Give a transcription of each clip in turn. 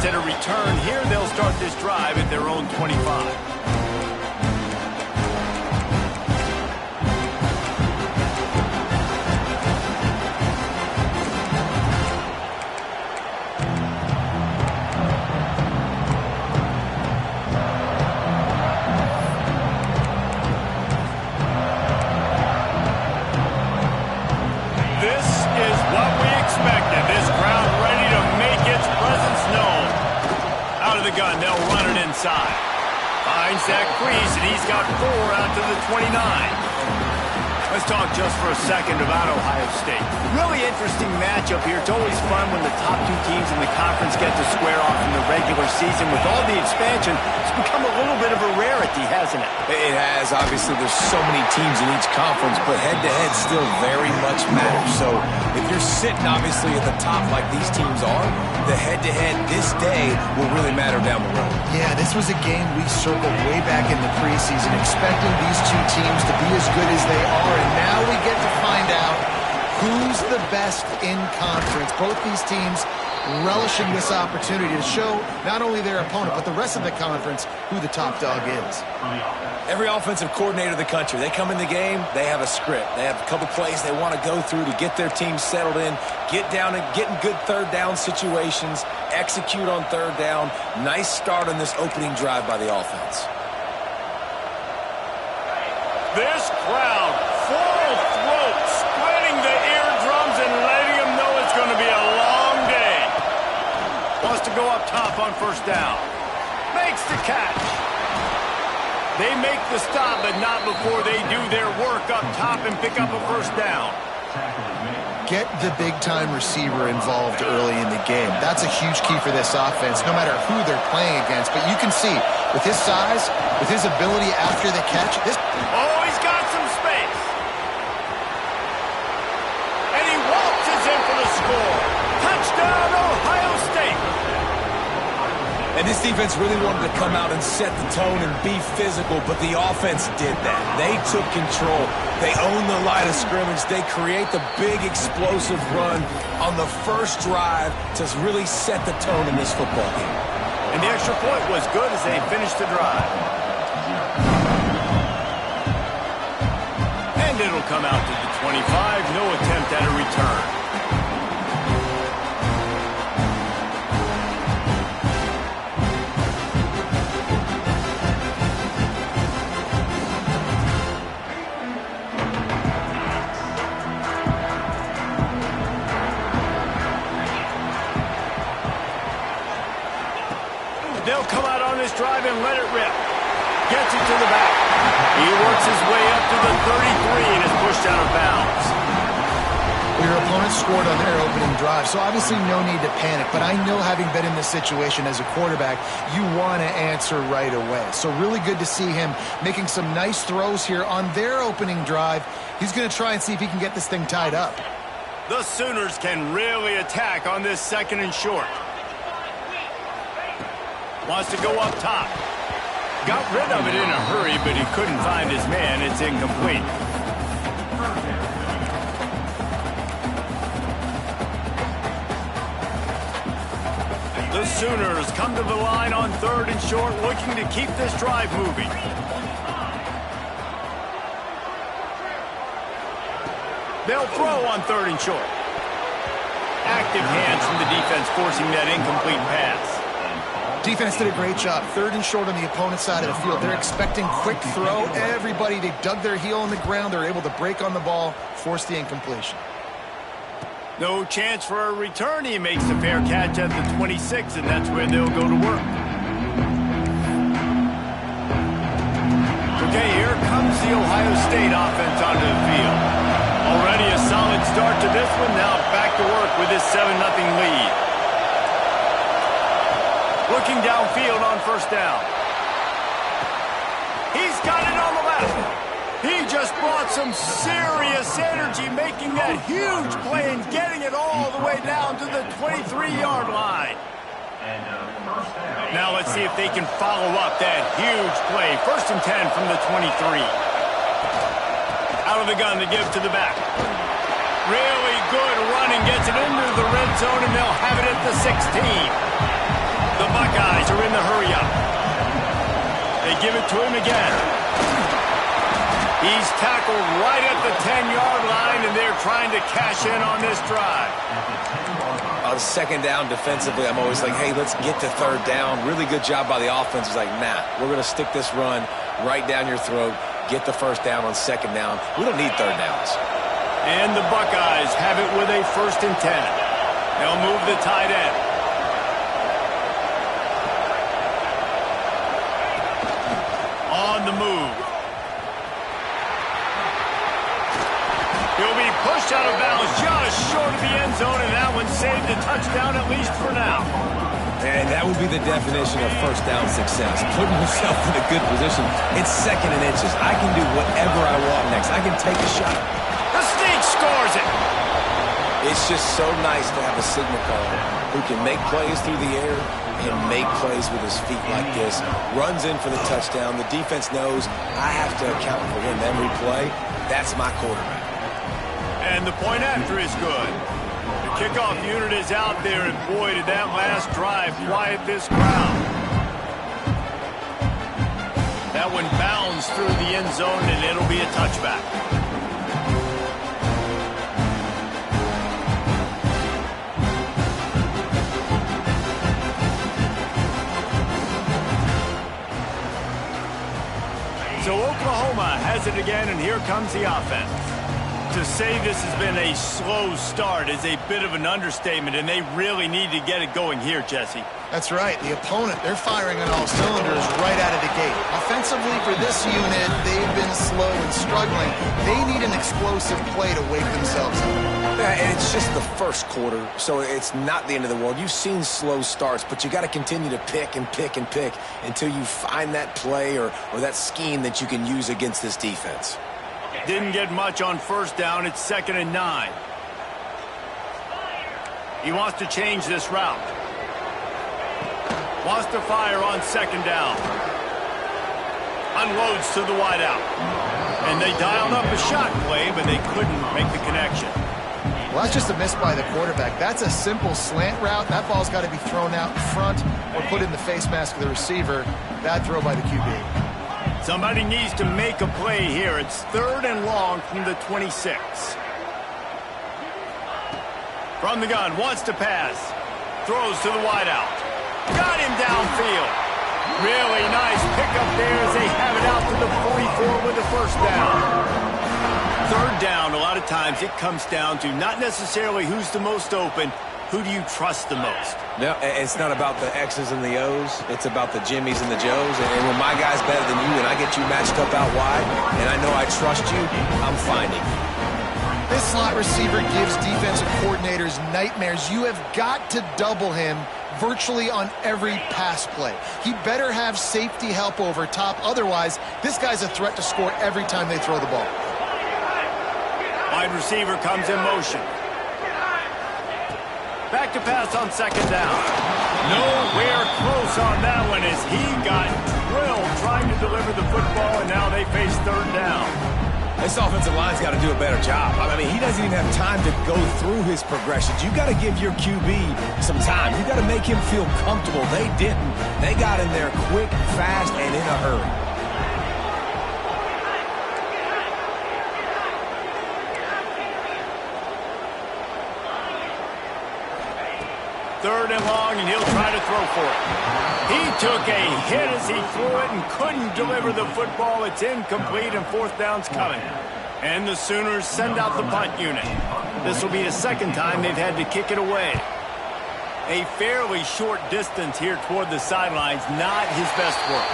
at a return here. They'll start this drive at their own 25. Gun, they'll run it inside. Finds that crease, and he's got 4 out to the 29. Let's talk just for a second about Ohio State. Really interesting matchup here. It's always fun when the top two teams in the conference get to square off in the regular season. With all the expansion, it's become a little bit of a rarity, hasn't it? It has. Obviously, there's so many teams in each conference, but head-to-head still very much matters. So if you're sitting, obviously, at the top like these teams are, the head-to-head this day will really matter down the road. Yeah, this was a game we circled way back in the preseason, expecting these two teams to be as good as they are, and now we get to find out who's the best in conference. Both these teams relishing this opportunity to show not only their opponent, but the rest of the conference who the top dog is. Every offensive coordinator in the country, they come in the game, they have a script. They have a couple plays they want to go through to get their team settled in, get down and get in good third down situations, execute on third down. Nice start on this opening drive by the offense. This crowd, full throat, splitting the eardrums and letting them know it's going to be a long day. Wants to go up top on first down. Makes the catch. They make the stop, but not before they do their work up top and pick up a first down. Get the big-time receiver involved early in the game. That's a huge key for this offense, no matter who they're playing against. But you can see, with his size, with his ability after the catch, this... Oh, he's got some space. And he waltzes in for the score. Touchdown, Ohio State. And this defense really wanted to come out and set the tone and be physical, but the offense did that. They took control. They owned the line of scrimmage. They create the big explosive run on the first drive to really set the tone in this football game. And the extra point was good as they finished the drive. And it'll come out to the 25. No attempt at a return. They'll come out on this drive and let it rip. Gets it to the back. He works his way up to the 33 and is pushed out of bounds. Your opponent scored on their opening drive, so obviously no need to panic. But I know, having been in this situation as a quarterback, you want to answer right away. So really good to see him making some nice throws here on their opening drive. He's going to try and see if he can get this thing tied up. The Sooners can really attack on this second and short. Wants to go up top. Got rid of it in a hurry, but he couldn't find his man. It's incomplete. The Sooners come to the line on third and short, looking to keep this drive moving. They'll throw on third and short. Active hands from the defense forcing that incomplete pass. Defense did a great job. Third and short on the opponent's side of the field. They're expecting quick throw. Everybody, they dug their heel in the ground. They're able to break on the ball, force the incompletion. No chance for a return. He makes a fair catch at the 26, and that's where they'll go to work. Okay, here comes the Ohio State offense onto the field. Already a solid start to this one. Now back to work with this 7-0 lead. Looking downfield on first down. He's got it on the left. He just brought some serious energy, making that huge play and getting it all the way down to the 23-yard line. Now let's see if they can follow up that huge play. 1st and 10 from the 23. Out of the gun to give to the back. Really good running, gets it into the red zone, and they'll have it at the 16. The They give it to him again. He's tackled right at the 10-yard line, and they're trying to cash in on this drive. On second down defensively, I'm always like, hey, let's get to third down. Really good job by the offense. It's like, nah, we're going to stick this run right down your throat, get the first down on second down. We don't need third downs. And the Buckeyes have it with a 1st and 10. They'll move the tight end. On the move. He'll be pushed out of bounds just short of the end zone, and that one saved a touchdown at least for now. And that would be the definition of first down success. Putting yourself in a good position. It's 2nd and inches. I can do whatever I want next. I can take a shot. The Sneak scores it. It's just so nice to have a signal caller who can make plays through the air and make plays with his feet like this. Runs in for the touchdown. The defense knows I have to account for him every play. That's my quarterback. And the point after is good. The kickoff unit is out there, and boy, did that last drive quiet this crowd. That one bounds through the end zone, and it'll be a touchback. So Oklahoma has it again, and here comes the offense. To say this has been a slow start is a bit of an understatement, and they really need to get it going here, Jesse. That's right. The opponent, they're firing on all cylinders right out of the gate. Offensively, for this unit, they've been slow and struggling. They need an explosive play to wake themselves up. Yeah, and it's just the first quarter, so it's not the end of the world. You've seen slow starts, but you got to continue to pick and pick and pick until you find that play or that scheme that you can use against this defense. Didn't get much on first down. It's 2nd and 9. He wants to change this route. Wants to fire on 2nd down. Unloads to the wideout. And they dialed up a shot play, but they couldn't make the connection. Well, that's just a miss by the quarterback. That's a simple slant route. That ball's got to be thrown out in front or put in the face mask of the receiver. Bad throw by the QB. Somebody needs to make a play here. It's 3rd and long from the 26. From the gun, wants to pass. Throws to the wideout. Got him downfield. Really nice pickup there as they have it out to the 44 with the first down. 3rd down, a lot of times it comes down to not necessarily who's the most open, who do you trust the most? No, it's not about the X's and the O's. It's about the Jimmys and the Joes. And when my guy's better than you and I get you matched up out wide and I know I trust you, I'm finding. This slot receiver gives defensive coordinators nightmares. You have got to double him virtually on every pass play. He better have safety help over top. Otherwise, this guy's a threat to score every time they throw the ball. Wide receiver comes in motion. Back to pass on 2nd down. Nowhere close on that one as he got drilled trying to deliver the football, and now they face 3rd down. This offensive line's got to do a better job. I mean, he doesn't even have time to go through his progressions. You got to give your QB some time. You got to make him feel comfortable. They didn't. They got in there quick, fast, and in a hurry. 3rd and long, and he'll try to throw for it. He took a hit as he threw it and couldn't deliver the football. It's incomplete, and 4th down's coming. And the Sooners send out the punt unit. This will be the 2nd time they've had to kick it away. A fairly short distance here toward the sidelines, not his best work.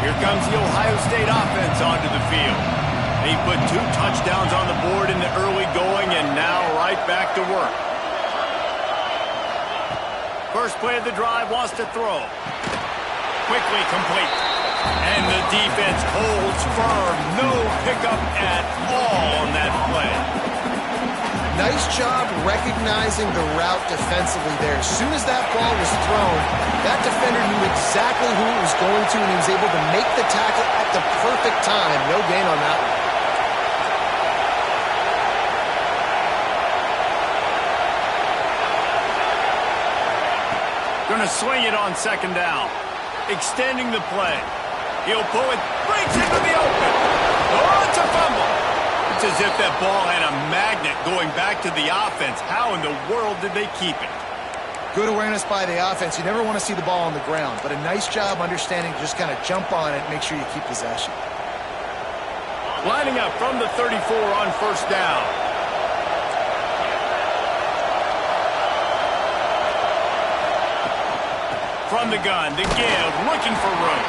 Here comes the Ohio State offense onto the field. They put 2 touchdowns on the board in the early going and now right back to work. First play of the drive, wants to throw. Quickly complete. And the defense holds firm. No pickup at all on that play. Nice job recognizing the route defensively there. As soon as that ball was thrown, that defender knew exactly who it was going to, and he was able to make the tackle at the perfect time. No gain on that one. Gonna swing it on second down. Extending the play. He'll pull it, breaks into the open. Oh, it's a fumble. It's as if that ball had a magnet going back to the offense. How in the world did they keep it? Good awareness by the offense. You never want to see the ball on the ground, but a nice job understanding to just kind of jump on it and make sure you keep possession. Lining up from the 34 on first down. From the gun, the give, looking for room.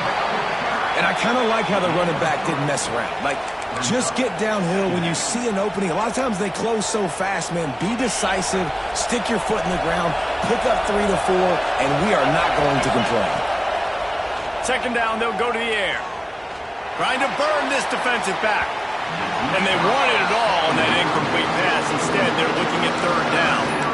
And I kind of like how the running back didn't mess around. Like, just get downhill when you see an opening. A lot of times they close so fast, man. Be decisive, stick your foot in the ground, pick up 3 to 4, and we are not going to complain. Second down, they'll go to the air. Trying to burn this defensive back. And they wanted it all on that incomplete pass. Instead, they're looking at third down.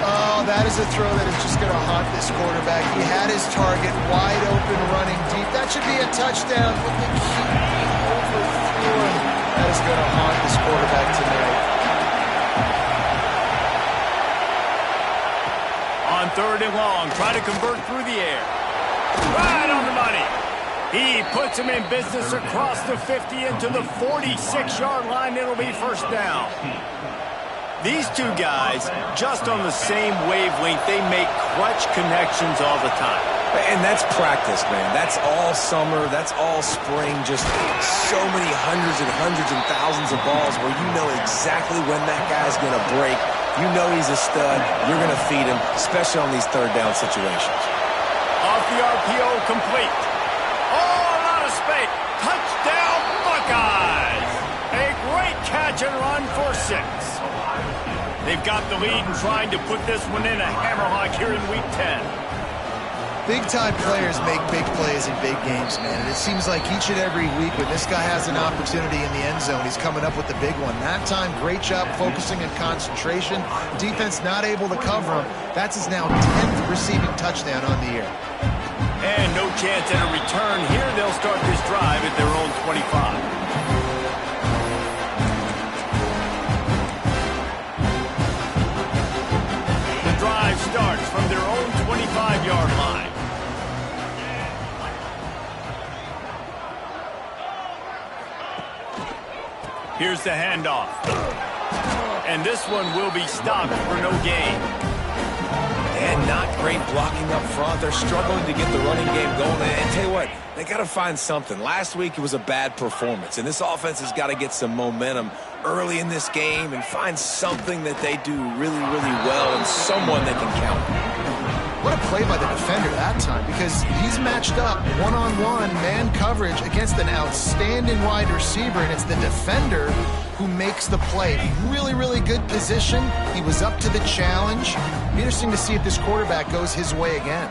Oh, that is a throw that is just going to haunt this quarterback. He had his target wide open, running deep. That should be a touchdown, but they keep overthrew him. That is going to haunt this quarterback tonight. On third and long, try to convert through the air. Right on the money. He puts him in business across the 50 into the 46-yard line. It'll be first down. These two guys, just on the same wavelength, they make clutch connections all the time. And that's practice, man. That's all summer. That's all spring. Just so many hundreds and thousands of balls where you know exactly when that guy's going to break. You know he's a stud. You're going to feed him, especially on these third down situations. Off the RPO, complete. Oh, a lot of space. Touchdown, Buckeyes. A great catch and run for 6. They've got the lead and trying to put this one in a hammerlock here in Week 10. Big-time players make big plays in big games, man. And it seems like each and every week when this guy has an opportunity in the end zone, he's coming up with the big one. That time, great job focusing and concentration. Defense not able to cover him. That's his now 10th receiving touchdown on the year. And no chance at a return here. They'll start this drive at their own 25. Drive starts from their own 25-yard line. Here's the handoff. And this one will be stopped for no gain. And not great blocking up front. They're struggling to get the running game going. And tell you what, they got to find something. Last week it was a bad performance, and this offense has got to get some momentum early in this game and find something that they do really, really well and someone they can count on. What a play by the defender that time, because he's matched up one-on-one man coverage against an outstanding wide receiver, and it's the defender who makes the play. Really, really good position. He was up to the challenge. Interesting to see if this quarterback goes his way again.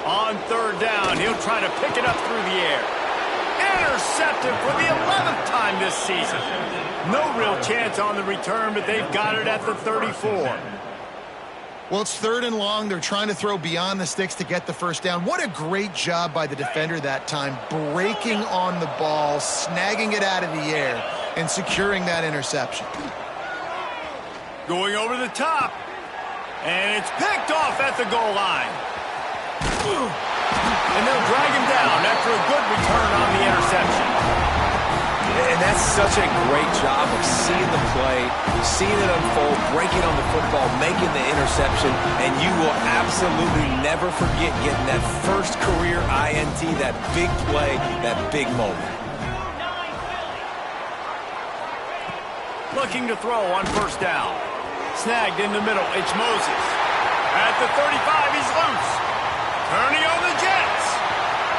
On third down, he'll try to pick it up through the air. Intercepted for the 11th time this season. No real chance on the return, but they've got it at the 34. Well, it's third and long. They're trying to throw beyond the sticks to get the first down. What a great job by the defender that time, breaking on the ball, snagging it out of the air, and securing that interception. Going over the top, and it's picked off at the goal line. And they'll drag him down after a good return on the interception. And that's such a great job of seeing the play, seeing it unfold, breaking on the football, making the interception, and you will absolutely never forget getting that first career INT, that big play, that big moment. Looking to throw on first down. Snagged in the middle, it's Moses. At the 35, he's loose. Turning on the Jets.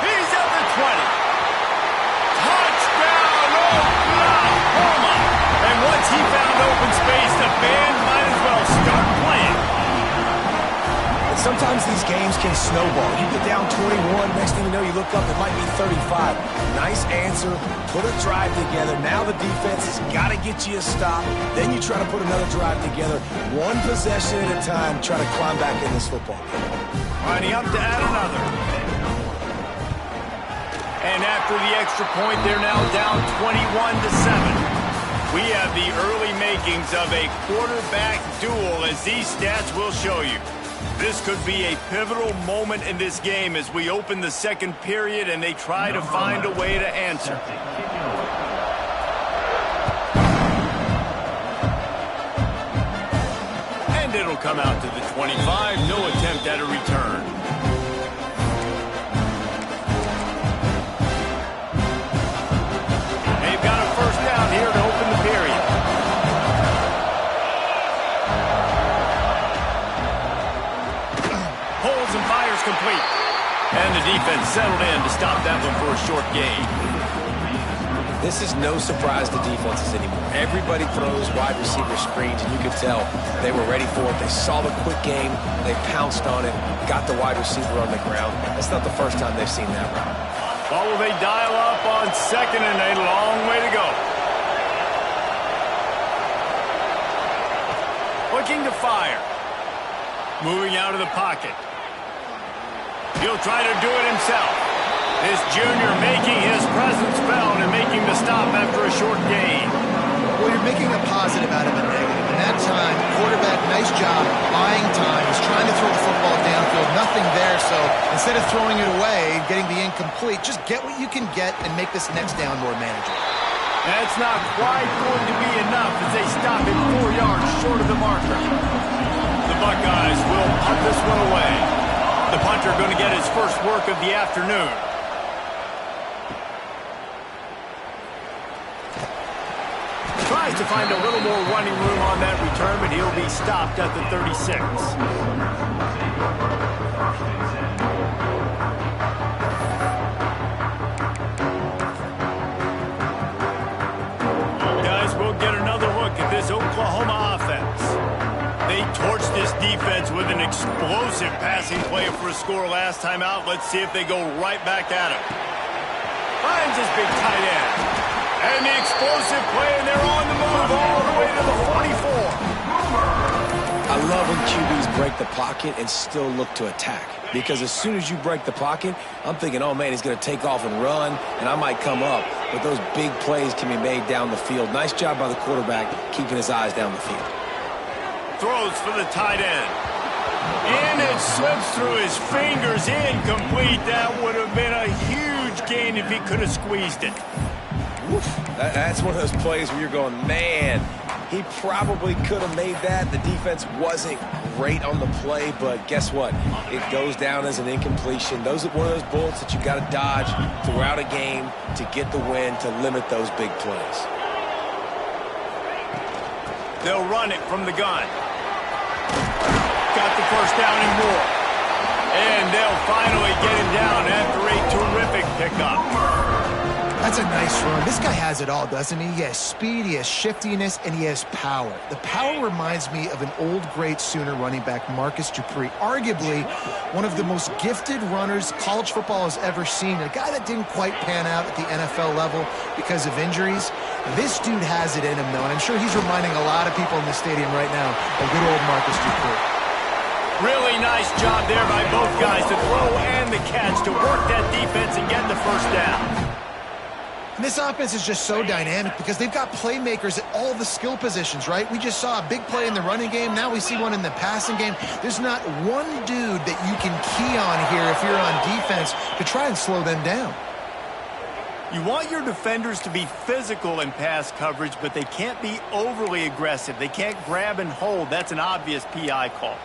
He's at the 20. Touchdown, Oklahoma. And once he found open space, the band might as well start playing. And sometimes these games can snowball. You get down 21, next thing you know, you look up, it might be 35. Nice answer, put a drive together. Now the defense has got to get you a stop. Then you try to put another drive together. One possession at a time, try to climb back in this football game. Lining up to add another. And after the extra point, they're now down 21-7. We have the early makings of a quarterback duel, as these stats will show you. This could be a pivotal moment in this game as we open the second period and they try to find a way to answer. And it'll come out to the 25. No attempt at a return. They've got a first down here to open the period. Holds and fires complete. And the defense settled in to stop that one for a short gain. This is no surprise to defenses anymore. Everybody throws wide receiver screens, and you could tell they were ready for it. They saw the quick game. They pounced on it, got the wide receiver on the ground. That's not the first time they've seen that route. Well, will they dial up on second, and a long way to go. Looking to fire. Moving out of the pocket. He'll try to do it himself. This junior making his presence felt and making the stop after a short gain. Well, you're making a positive out of a negative. In that time, quarterback, nice job, buying time. He's trying to throw the football downfield. Nothing there, so instead of throwing it away, getting the incomplete, just get what you can get and make this next down more manageable. That's not quite going to be enough as they stop him 4 yards short of the marker. The Buckeyes will punt this one away. The punter going to get his first work of the afternoon. Tries to find a little more running room on that return, but he'll be stopped at the 36. Guys, we'll get another look at this Oklahoma offense. They torched this defense with an explosive passing play for a score last time out. Let's see if they go right back at him. Finds his big tight end. And the explosive play, and they're on the move all the way to the 44. I love when QBs break the pocket and still look to attack. Because as soon as you break the pocket, I'm thinking, oh, man, he's going to take off and run, and I might come up. But those big plays can be made down the field. Nice job by the quarterback keeping his eyes down the field. Throws for the tight end. And it slips through his fingers, incomplete. That would have been a huge gain if he could have squeezed it. That's one of those plays where you're going, man, he probably could have made that. The defense wasn't great on the play, but guess what? It goes down as an incompletion. Those are one of those bullets that you got to dodge throughout a game to get the win, to limit those big plays. They'll run it from the gun. Got the first down and more. And they'll finally get him down after a terrific pickup. That's a nice run. This guy has it all, doesn't he? He has speed, he has shiftiness, and he has power. The power reminds me of an old great Sooner running back, Marcus Dupree. Arguably one of the most gifted runners college football has ever seen. A guy that didn't quite pan out at the NFL level because of injuries. This dude has it in him, though, and I'm sure he's reminding a lot of people in the stadium right now of good old Marcus Dupree. Really nice job there by both guys to throw and the catch to work that defense and get the first down. And this offense is just so dynamic because they've got playmakers at all the skill positions, right? We just saw a big play in the running game. Now we see one in the passing game. There's not one dude that you can key on here if you're on defense to try and slow them down. You want your defenders to be physical in pass coverage, but they can't be overly aggressive. They can't grab and hold. That's an obvious PI call.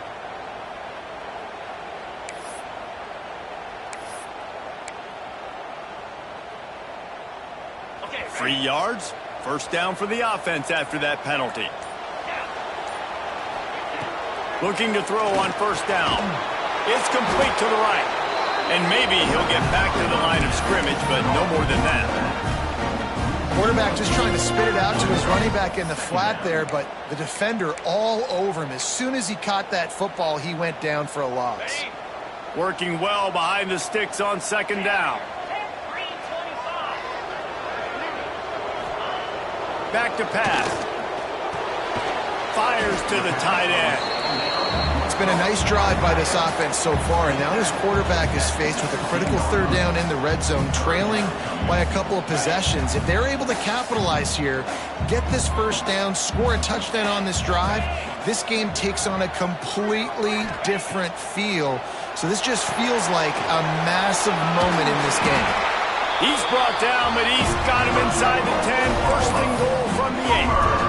3 yards. First down for the offense after that penalty. Looking to throw on first down. It's complete to the right. And maybe he'll get back to the line of scrimmage, but no more than that. Quarterback just trying to spit it out to his running back in the flat there, but the defender all over him. As soon as he caught that football, he went down for a loss. Working well behind the sticks on second down. Back to pass. Fires to the tight end. been a nice drive by this offense so far, and now this quarterback is faced with a critical third down in the red zone, trailing by a couple of possessions. If they're able to capitalize here, get this first down, score a touchdown on this drive, this game takes on a completely different feel. So this just feels like a massive moment in this game. He's brought down, but he's got him inside the 10. First and goal from the 8.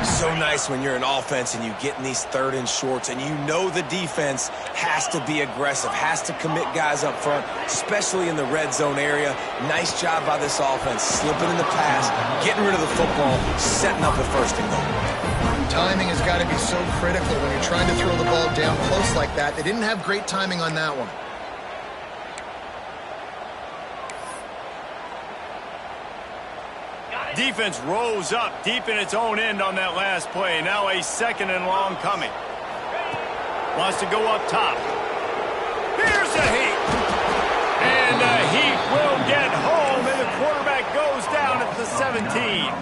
So nice when you're an offense and you get in these third and shorts and you know the defense has to be aggressive, has to commit guys up front, especially in the red zone area. Nice job by this offense, slipping in the pass, getting rid of the football, setting up the first and goal. Timing has got to be so critical when you're trying to throw the ball down close like that. They didn't have great timing on that one. Defense rose up deep in its own end on that last play. Now a second and long coming. Wants to go up top. Here's a heat. And the heat will get home, and the quarterback goes down at the 17.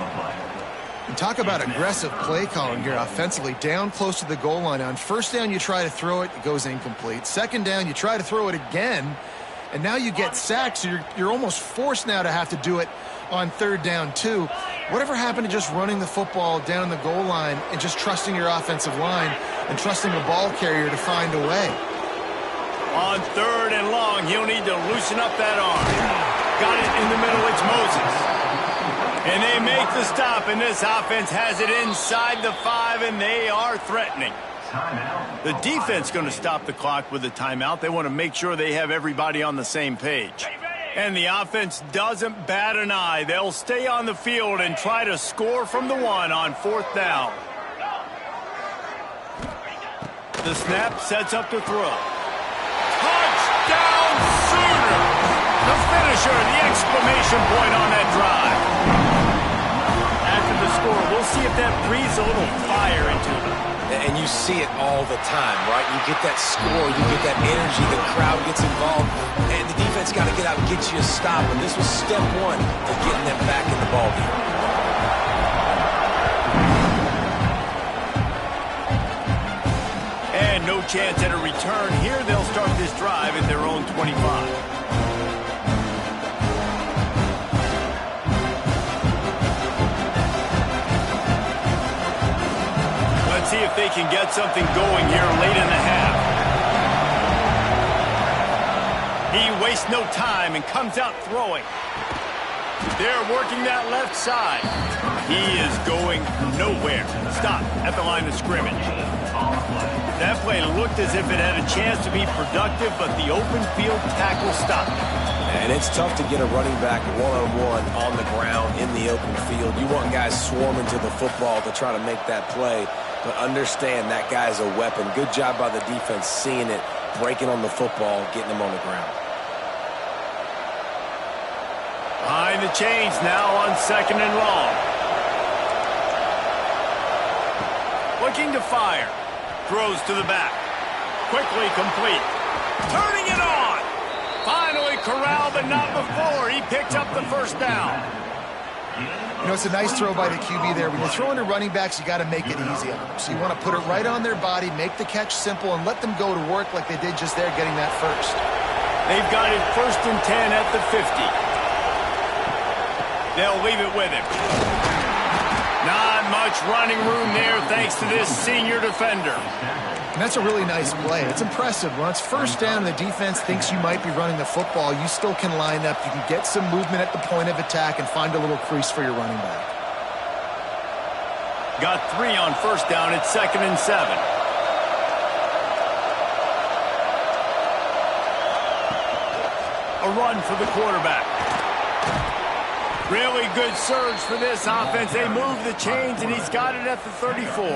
And talk about aggressive play calling here offensively. Down close to the goal line. On first down, you try to throw it. It goes incomplete. Second down, you try to throw it again. And now you get sacked, so you're almost forced now to have to do it on third down too. Whatever happened to just running the football down the goal line and just trusting your offensive line and trusting the ball carrier to find a way? On third and long, he'll need to loosen up that arm. Got it in the middle, it's Moses. And they make the stop, and this offense has it inside the 5, and they are threatening. The defense going to stop the clock with a timeout. They want to make sure they have everybody on the same page. And the offense doesn't bat an eye. They'll stay on the field and try to score from the 1 on fourth down. The snap sets up to throw. Touchdown Sooner! The finisher, the exclamation point on that drive. After the score, we'll see if that breathes a little fire into them. And you see it all the time, right? You get that score, you get that energy, the crowd gets involved, and the defense got to get out and get you a stop. And this was step 1 to getting them back in the ballgame. And no chance at a return here. They'll start this drive at their own 25. See if they can get something going here late in the half. He wastes no time and comes out throwing. They're working that left side. He is going nowhere. Stop at the line of scrimmage. That play looked as if it had a chance to be productive, but the open field tackle stopped it. And it's tough to get a running back one-on-one on the ground in the open field. You want guys swarming to the football to try to make that play. But understand that guy's a weapon. Good job by the defense seeing it, breaking on the football, getting him on the ground. Behind the chains now on second and long. Looking to fire. Throws to the back. Quickly complete. Turning it on. Finally corralled, but not before. He picks up the first down. You know, it's a nice throw by the QB there. When you're throwing to running backs, you got to make it easy on them. So you want to put it right on their body, make the catch simple, and let them go to work like they did just there, getting that first. They've got it first and 10 at the 50. They'll leave it with him. Not much running room there thanks to this senior defender. And that's a really nice play. It's impressive. When it's first down and the defense thinks you might be running the football, you still can line up. You can get some movement at the point of attack and find a little crease for your running back. Got 3 on first down. It's second and 7. A run for the quarterback. Really good surge for this offense. They move the chains, and he's got it at the 34.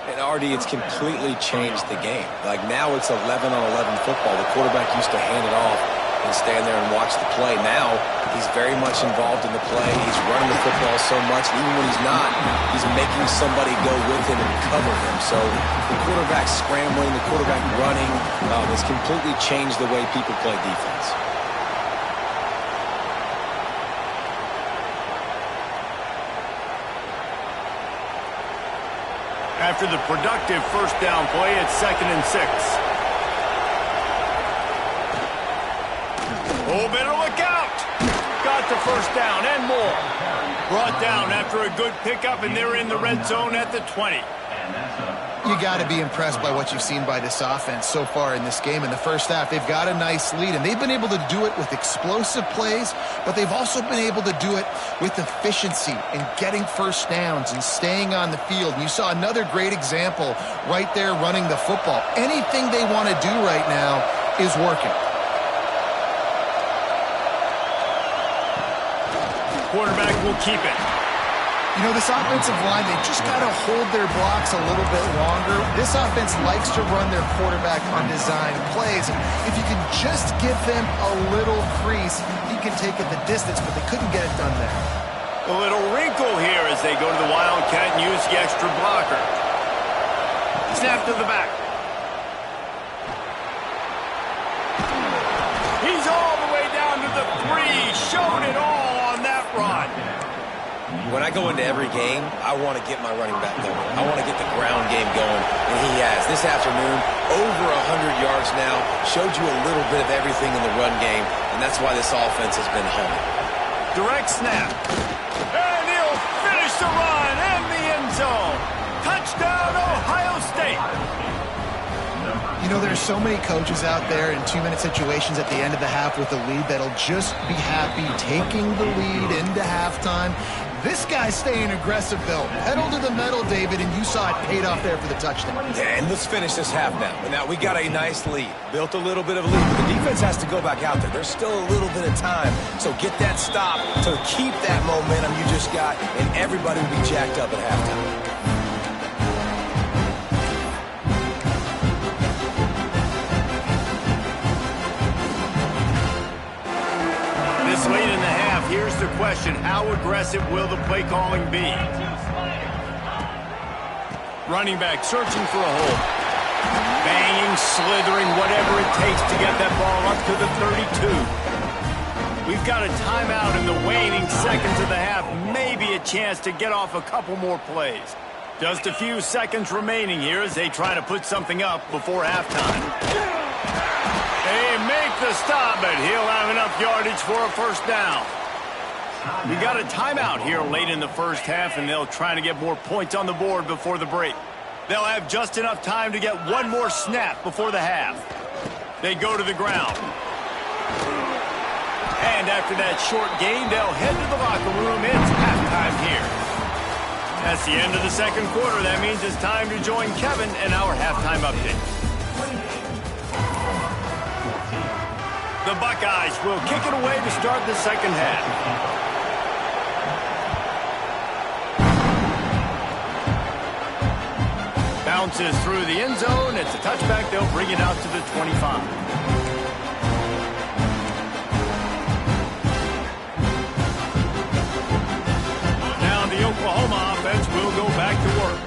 And RD, it's completely changed the game. Like now it's 11 on 11 football. The quarterback used to hand it off and stand there and watch the play. Now he's very much involved in the play. He's running the football so much. Even when he's not, he's making somebody go with him and cover him. So the quarterback scrambling, the quarterback running, has completely changed the way people play defense. After the productive first down play, it's 2nd and 6. Oh, better look out. Got the first down and more. Brought down after a good pickup, and they're in the red zone at the 20. You got to be impressed by what you've seen by this offense so far in this game. In the first half, they've got a nice lead, and they've been able to do it with explosive plays, but they've also been able to do it with efficiency and getting first downs and staying on the field. And you saw another great example right there running the football. Anything they want to do right now is working. Quarterback will keep it. You know, this offensive line, they just got to hold their blocks a little bit longer. This offense likes to run their quarterback on design plays. And if you can just give them a little crease, he can take it the distance, but they couldn't get it done there. A little wrinkle here as they go to the Wildcat and use the extra blocker. Snap to the back. He's all the way down to the 3. Showed it all on that run. When I go into every game, I want to get my running back going. I want to get the ground game going, and he has. This afternoon, over 100 yards now, showed you a little bit of everything in the run game, and that's why this offense has been humming. Direct snap. And he'll finish the run in the end zone. Touchdown, Ohio State. You know, there's so many coaches out there in 2-minute situations at the end of the half with a lead that'll just be happy taking the lead into halftime. This guy's staying aggressive, though. Pedal to the metal, David, and you saw it paid off there for the touchdown. Yeah, and let's finish this half now. Now, we got a nice lead. Built a little bit of a lead, but the defense has to go back out there. There's still a little bit of time. So get that stop to keep that momentum you just got, and everybody will be jacked up at halftime. Late in the half, here's the question. How aggressive will the play calling be? Running back searching for a hole. Banging, slithering, whatever it takes to get that ball up to the 32. We've got a timeout in the waning seconds of the half. Maybe a chance to get off a couple more plays. Just a few seconds remaining here as they try to put something up before halftime. They make the stop, but he'll have enough yardage for a first down. We got a timeout here late in the first half, and they'll try to get more points on the board before the break. They'll have just enough time to get one more snap before the half. They go to the ground. And after that short gain, they'll head to the locker room. It's halftime here. That's the end of the second quarter. That means it's time to join Kevin in our halftime update. The Buckeyes will kick it away to start the second half. Bounces through the end zone. It's a touchback. They'll bring it out to the 25. Now the Oklahoma offense will go back to work.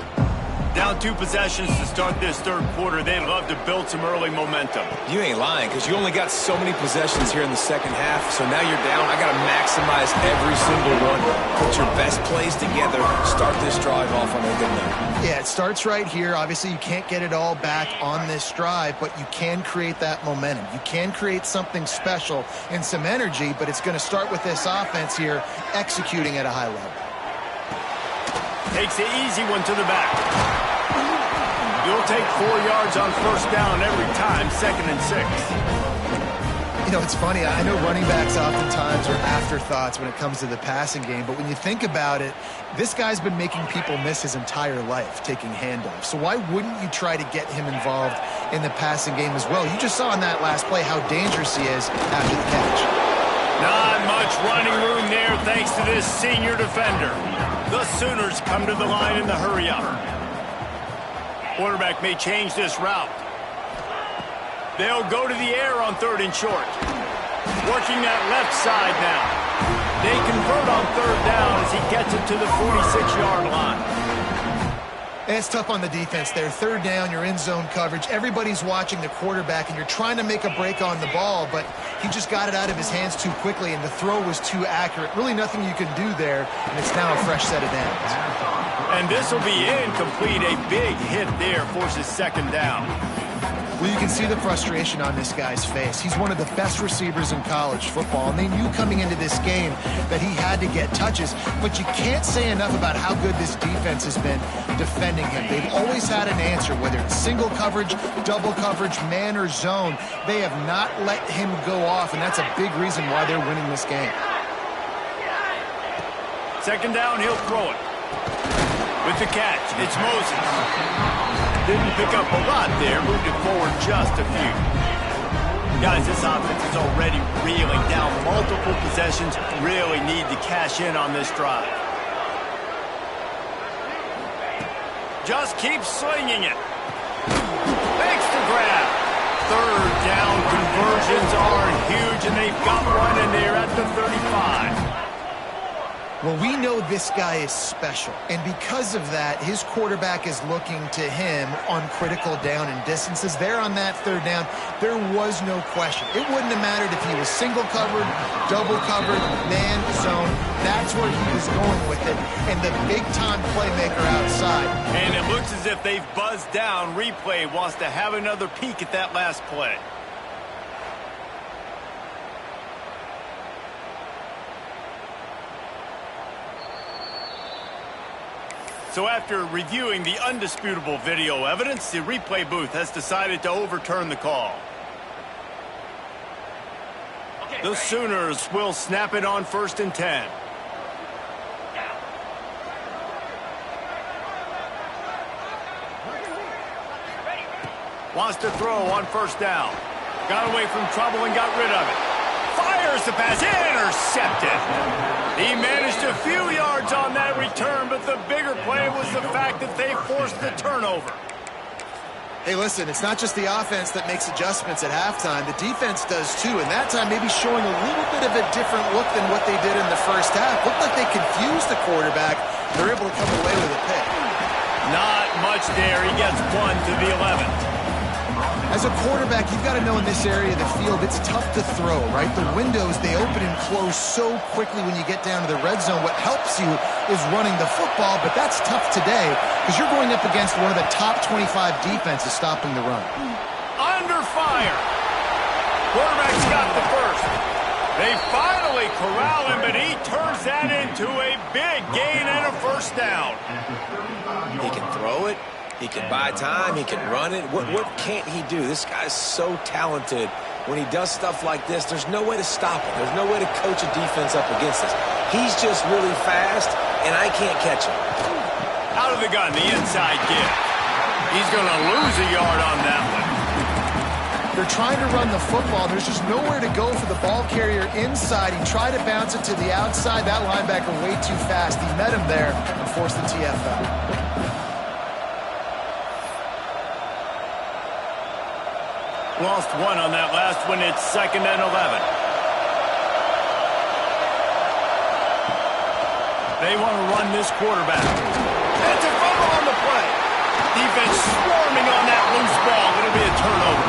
Down 2 possessions to start this third quarter. They'd love to build some early momentum. You ain't lying, because you only got so many possessions here in the second half, so now you're down. I got to maximize every single one. Put your best plays together. Start this drive off on a good note. Yeah, it starts right here. Obviously, you can't get it all back on this drive, but you can create that momentum. You can create something special and some energy, but it's going to start with this offense here executing at a high level. Takes the easy one to the back. You'll take 4 yards on first down every time, 2nd and 6. You know, it's funny. I know running backs oftentimes are afterthoughts when it comes to the passing game, but when you think about it, this guy's been making people miss his entire life taking handoffs. So why wouldn't you try to get him involved in the passing game as well? You just saw in that last play how dangerous he is after the catch. Not much running room there thanks to this senior defender. The Sooners come to the line in the hurry-up. Quarterback may change this route. They'll go to the air on 3rd and short. Working that left side now. They convert on 3rd down as he gets it to the 46-yard line. And it's tough on the defense there. Third down, you're in zone coverage. Everybody's watching the quarterback, and you're trying to make a break on the ball, but he just got it out of his hands too quickly, and the throw was too accurate. Really nothing you can do there, and it's now a fresh set of downs. And this will be incomplete. A big hit there forces second down. Well, you can see the frustration on this guy's face. He's one of the best receivers in college football, and they knew coming into this game that he had to get touches, but you can't say enough about how good this defense has been defending him. They've always had an answer, whether it's single coverage, double coverage, man or zone. They have not let him go off, and that's a big reason why they're winning this game. Second down, he'll throw it. With the catch, it's Moses. Didn't pick up a lot there, moved it forward just a few. Guys, this offense is already reeling down multiple possessions. Really need to cash in on this drive. Just keep slinging it. Makes the grab. Third down conversions are huge, and they've got one in there at the 35. Well, we know this guy is special, and because of that, his quarterback is looking to him on critical down and distances. There on that third down, there was no question. It wouldn't have mattered if he was single covered, double covered, man, zone. That's where he was going with it, and the big-time playmaker outside. And it looks as if they've buzzed down. Replay wants to have another peek at that last play. So after reviewing the undisputable video evidence, the replay booth has decided to overturn the call. The Sooners will snap it on 1st and 10. Wants to throw on 1st down. Got away from trouble and got rid of it. Fires the pass, intercepted. He managed a few yards on that return, but the bigger play was the fact that they forced the turnover. Hey, listen, it's not just the offense that makes adjustments at halftime. The defense does too, and that time maybe showing a little bit of a different look than what they did in the first half. Looked like they confused the quarterback. They're able to come away with a pick. Not much there. He gets one to the 11. As a quarterback, you've got to know in this area of the field, it's tough to throw, right? The windows, they open and close so quickly when you get down to the red zone. What helps you is running the football, but that's tough today because you're going up against one of the top 25 defenses stopping the run. Under fire. Quarterback's got the first. They finally corral him, but he turns that into a big gain and a 1st down. He can throw it. He can buy time. He can run it. What can't he do? This guy's so talented. When he does stuff like this, there's no way to stop him. There's no way to coach a defense up against this. He's just really fast, and I can't catch him. Out of the gun, the inside give. He's going to lose a yard on that one. They're trying to run the football. There's just nowhere to go for the ball carrier inside. He tried to bounce it to the outside. That linebacker way too fast. He met him there and forced the TFL. Lost one on that last one. It's 2nd and 11. They want to run this quarterback. It's a fumble on the play. Defense swarming on that loose ball. It'll be a turnover.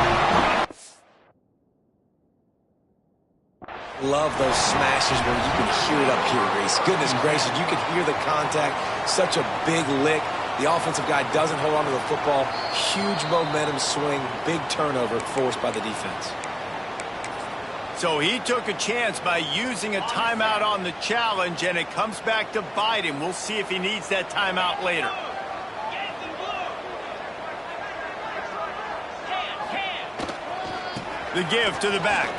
Love those smashes where you can hear it up here, Reese. Goodness gracious, you can hear the contact. Such a big lick. The offensive guy doesn't hold on to the football. Huge momentum swing. Big turnover forced by the defense. So he took a chance by using a timeout on the challenge, and it comes back to bite him. We'll see if he needs that timeout later. The give to the back.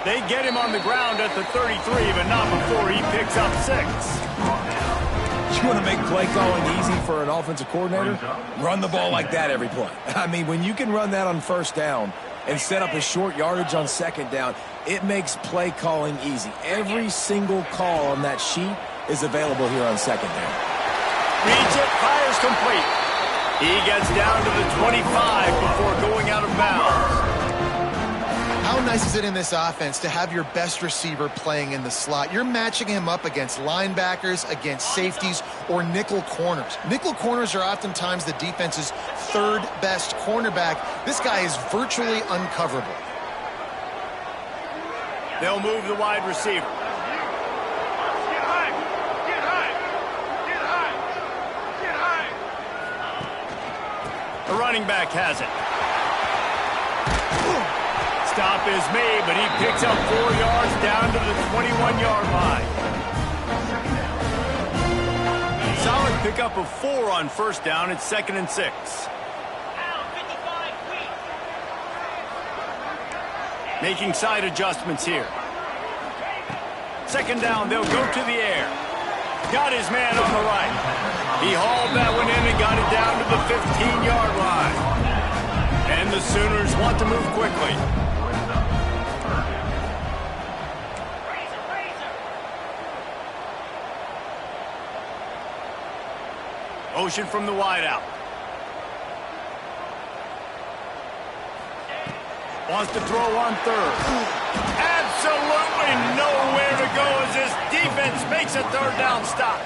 They get him on the ground at the 33, but not before he picks up 6. You want to make play calling easy for an offensive coordinator? Run the ball like that every play. I mean, when you can run that on 1st down and set up a short yardage on 2nd down, it makes play calling easy. Every single call on that sheet is available here on 2nd down. Reads it, fires complete. He gets down to the 25 before going out of bounds. How nice is it in this offense to have your best receiver playing in the slot? You're matching him up against linebackers, against safeties, or nickel corners. Nickel corners are oftentimes the defense's third best cornerback. This guy is virtually uncoverable. They'll move the wide receiver. Get high. Get high. Get high. Get high. The running back has it. Stop is made, but he picks up 4 yards down to the 21-yard line. Solid pickup of 4 on first down. It's 2nd and 6. Making side adjustments here. 2nd down, they'll go to the air. Got his man on the right. He hauled that one in and got it down to the 15-yard line. And the Sooners want to move quickly. Motion from the wideout. Wants to throw on 3rd. Absolutely nowhere to go as this defense makes a 3rd down stop.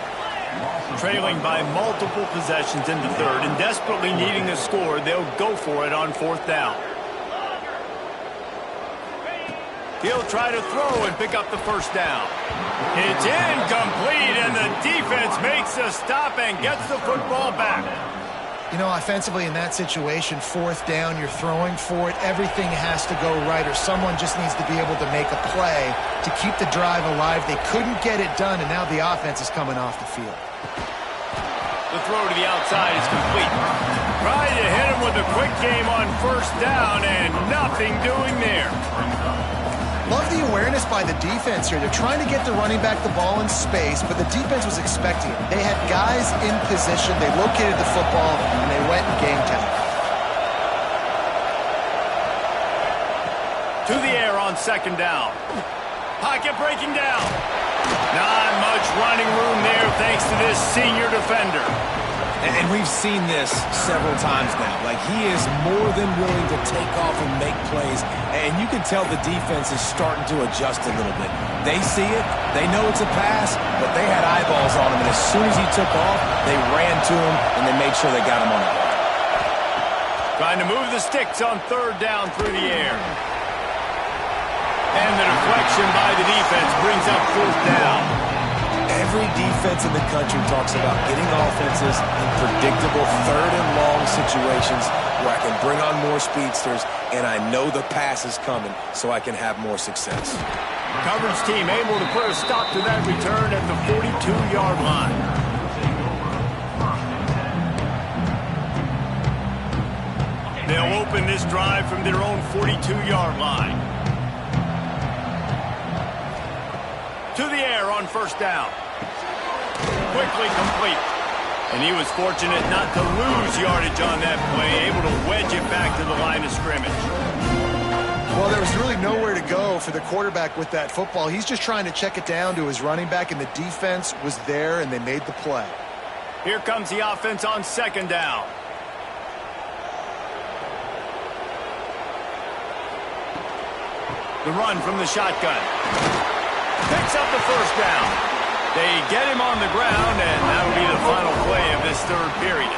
Trailing by multiple possessions in the 3rd and desperately needing a score, they'll go for it on 4th down. He'll try to throw and pick up the 1st down. It's incomplete, and the defense makes a stop and gets the football back. You know, offensively in that situation, 4th down, you're throwing for it. Everything has to go right, or someone just needs to be able to make a play to keep the drive alive. They couldn't get it done, and now the offense is coming off the field. The throw to the outside is complete. Trying to hit him with a quick game on 1st down, and nothing doing there. Love the awareness by the defense here. They're trying to get the running back the ball in space, but the defense was expecting it. They had guys in position. They located the football, and they went and game time. To the air on 2nd down. Pocket breaking down. Not much running room there thanks to this senior defender. And we've seen this several times now. Like, he is more than willing to take off and make plays. And you can tell the defense is starting to adjust a little bit. They see it. They know it's a pass, but they had eyeballs on him. And as soon as he took off, they ran to him, and they made sure they got him on the ball. Trying to move the sticks on 3rd down through the air. And the deflection by the defense brings up 4th down. Every defense in the country talks about getting offenses in predictable 3rd and long situations where I can bring on more speedsters and I know the pass is coming so I can have more success. Coverage team able to put a stop to that return at the 42-yard line. They'll open this drive from their own 42-yard line. To the air on 1st down. Quickly complete. And he was fortunate not to lose yardage on that play, able to wedge it back to the line of scrimmage. Well, there was really nowhere to go for the quarterback with that football. He's just trying to check it down to his running back, and the defense was there, and they made the play. Here comes the offense on 2nd down. The run from the shotgun. Picks up the 1st down. They get him on the ground, and that'll be the final play of this 3rd period.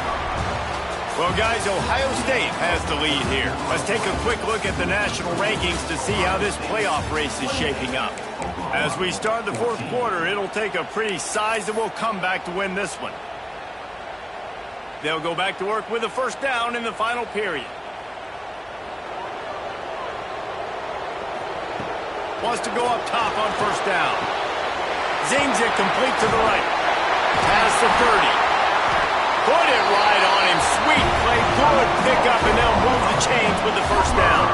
Well, guys, Ohio State has the lead here. Let's take a quick look at the national rankings to see how this playoff race is shaping up. As we start the 4th quarter, it'll take a pretty sizable comeback to win this one. They'll go back to work with a 1st down in the final period. Wants to go up top on 1st down. Zings it complete to the right. Past the 30. Put it right on him. Sweet play. Good pickup, and they'll move the chains with the 1st down.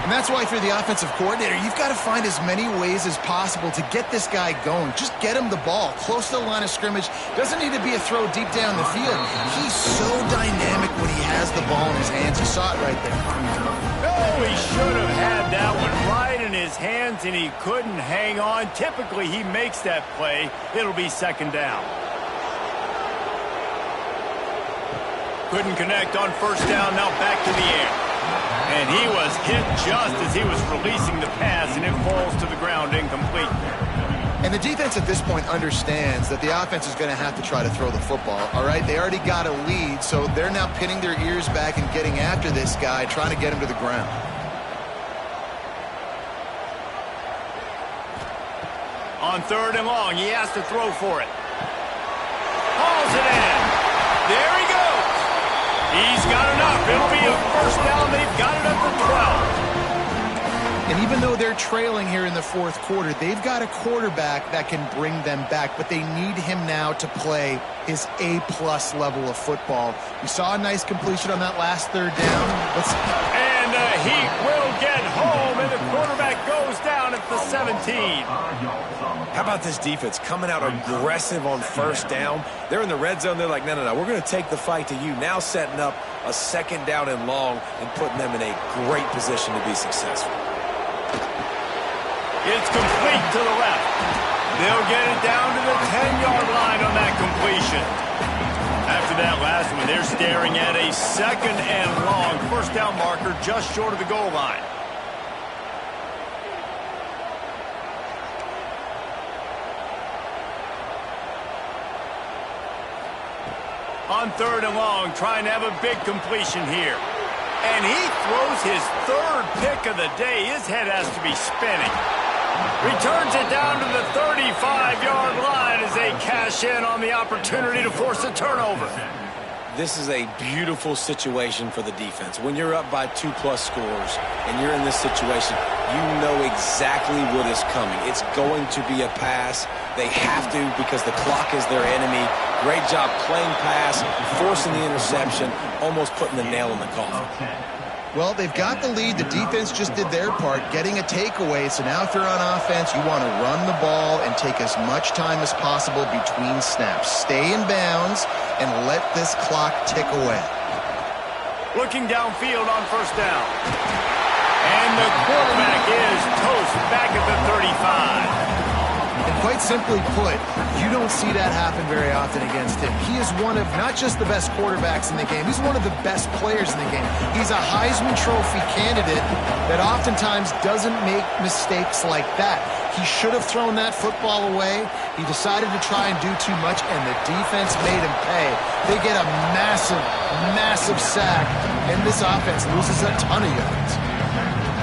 And that's why, if you're the offensive coordinator, you've got to find as many ways as possible to get this guy going. Just get him the ball close to the line of scrimmage. Doesn't need to be a throw deep down the field. He's so dynamic when he has the ball in his hands. You saw it right there. Oh, he should have had that one right in his hands, and he couldn't hang on. Typically, he makes that play. It'll be 2nd down. Couldn't connect on 1st down. Now back to the air. And he was hit just as he was releasing the pass, and it falls to the ground incomplete. And the defense at this point understands that the offense is going to have to try to throw the football, all right? They already got a lead, so they're now pinning their ears back and getting after this guy, trying to get him to the ground. On 3rd and long, he has to throw for it. Hauls it in. There he goes. He's got enough. It'll be a first down. They've got it up to 12. And even though they're trailing here in the 4th quarter, they've got a quarterback that can bring them back, but they need him now to play his A-plus level of football. We saw a nice completion on that last 3rd down. And he will get home, and the quarterback goes down at the 17. How about this defense coming out aggressive on 1st down? They're in the red zone. They're like, no, we're going to take the fight to you. Now setting up a 2nd down and long and putting them in a great position to be successful. It's complete to the left. They'll get it down to the 10-yard line on that completion. After that last one, they're staring at a 2nd and long. First down marker just short of the goal line. On 3rd and long, trying to have a big completion here. And he throws his 3rd pick of the day. His head has to be spinning. Returns it down to the 35-yard line as they cash in on the opportunity to force a turnover. This is a beautiful situation for the defense. When you're up by 2+ scores and you're in this situation, you know exactly what is coming. It's going to be a pass. They have to because the clock is their enemy. Great job playing pass, forcing the interception, almost putting the nail in the coffin. Well, they've got the lead. The defense just did their part, getting a takeaway. So now if you're on offense, you want to run the ball and take as much time as possible between snaps. Stay in bounds and let this clock tick away. Looking downfield on 1st down. And the quarterback is toast back at the 35. And quite simply put, you don't see that happen very often against him. He is one of not just the best quarterbacks in the game, he's one of the best players in the game. He's a Heisman Trophy candidate that oftentimes doesn't make mistakes like that. He should have thrown that football away. He decided to try and do too much, and the defense made him pay. They get a massive, massive sack, and this offense loses a ton of yards.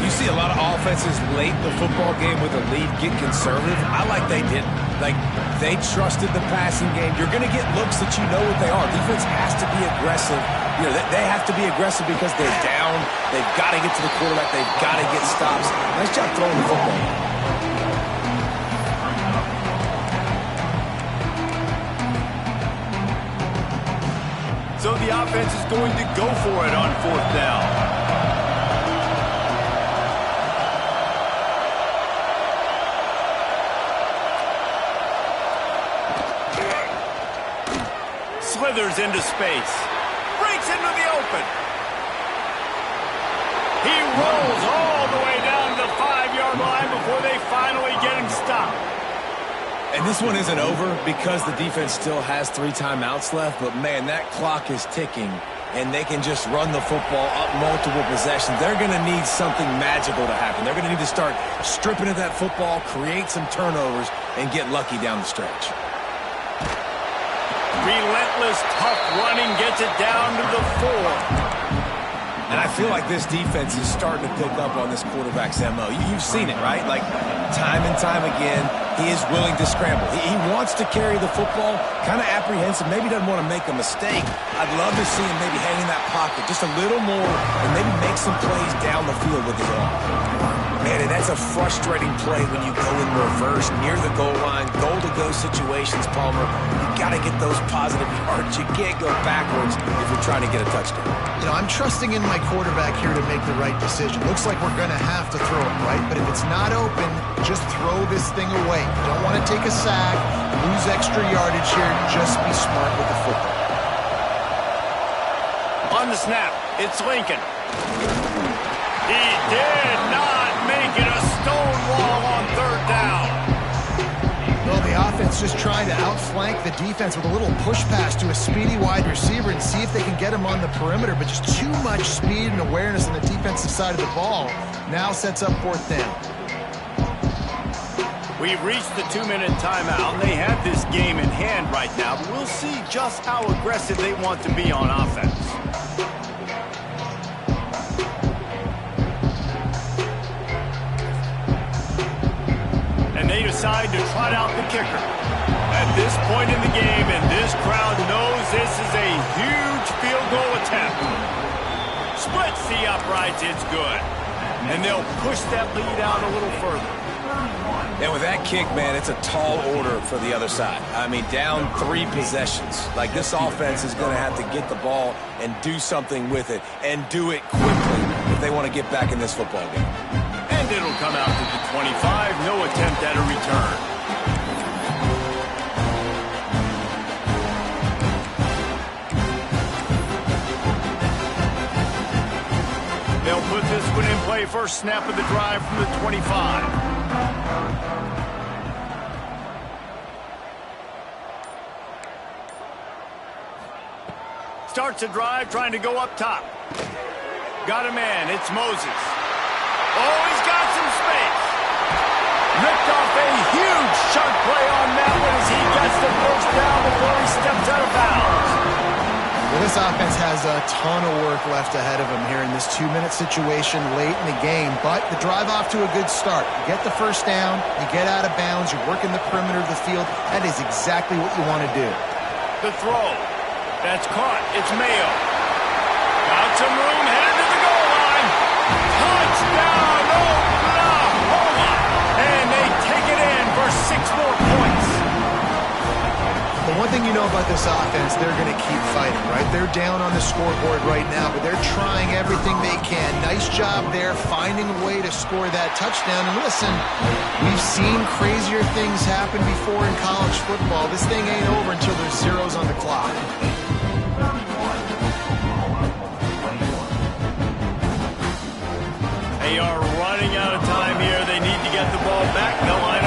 You see a lot of offenses late in the football game with a lead get conservative. I like they didn't. Like, they trusted the passing game. You're going to get looks that you know what they are. Defense has to be aggressive. You know, they have to be aggressive because they're down. They've got to get to the quarterback. They've got to get stops. Nice job throwing the football. So the offense is going to go for it on 4th down. Slithers into space. Breaks into the open. He rolls all the way down to the 5-yard line before they finally get him stopped. And this one isn't over because the defense still has 3 timeouts left, but man, that clock is ticking, and they can just run the football up multiple possessions. They're going to need something magical to happen. They're going to need to start stripping at that football, create some turnovers, and get lucky down the stretch. Relentless, tough running gets it down to the 4. And I feel like this defense is starting to pick up on this quarterback's MO. You've seen it, right? Like, time and time again, he is willing to scramble. He wants to carry the football, kind of apprehensive, maybe doesn't want to make a mistake. I'd love to see him maybe hang in that pocket just a little more and maybe make some plays down the field with his arm. Man, and that's a frustrating play when you go in reverse near the goal line, goal-to-go situations, Palmer. You got to get those positive yards. You can't go backwards if you're trying to get a touchdown. You know, I'm trusting in my quarterback here to make the right decision. Looks like we're going to have to throw it, right? But if it's not open, just throw this thing away. You don't want to take a sack, lose extra yardage here. Just be smart with the football. On the snap, it's Lincoln. He did not make it a stone wall on 3rd down. Well, the offense just trying to outflank the defense with a little push pass to a speedy wide receiver and see if they can get him on the perimeter, but just too much speed and awareness on the defensive side of the ball. Now sets up 4th down. We've reached the 2-minute timeout. They have this game in hand right now, but we'll see just how aggressive they want to be on offense. And they decide to trot out the kicker. At this point in the game, and this crowd knows this is a huge field goal attempt. Splits the uprights, it's good. And they'll push that lead out a little further. And with that kick, man, it's a tall order for the other side. I mean, down 3 possessions. Like, this offense is going to have to get the ball and do something with it, and do it quickly if they want to get back in this football game. And it'll come out to the 25. No attempt at a return. They'll put this one in play. First snap of the drive from the 25. Starts a drive, trying to go up top. Got a man, it's Moses. Oh, he's got some space. Ripped off a huge chunk play on that one as he gets the first down before he steps out of bounds. Well, this offense has a ton of work left ahead of them here in this 2-minute situation late in the game, but the drive off to a good start. You get the first down, you get out of bounds, you're working the perimeter of the field. That is exactly what you want to do. The throw. That's caught. It's Mayo. Got some room, headed to the goal line. Touchdown, Oklahoma! And they take it in for 6 more points. The one thing you know about this offense, they're going to keep fighting, right? They're down on the scoreboard right now, but they're trying everything they can. Nice job there, finding a way to score that touchdown. And listen, we've seen crazier things happen before in college football. This thing ain't over until there's zeros on the clock. They are running out of time here. They need to get the ball back. The line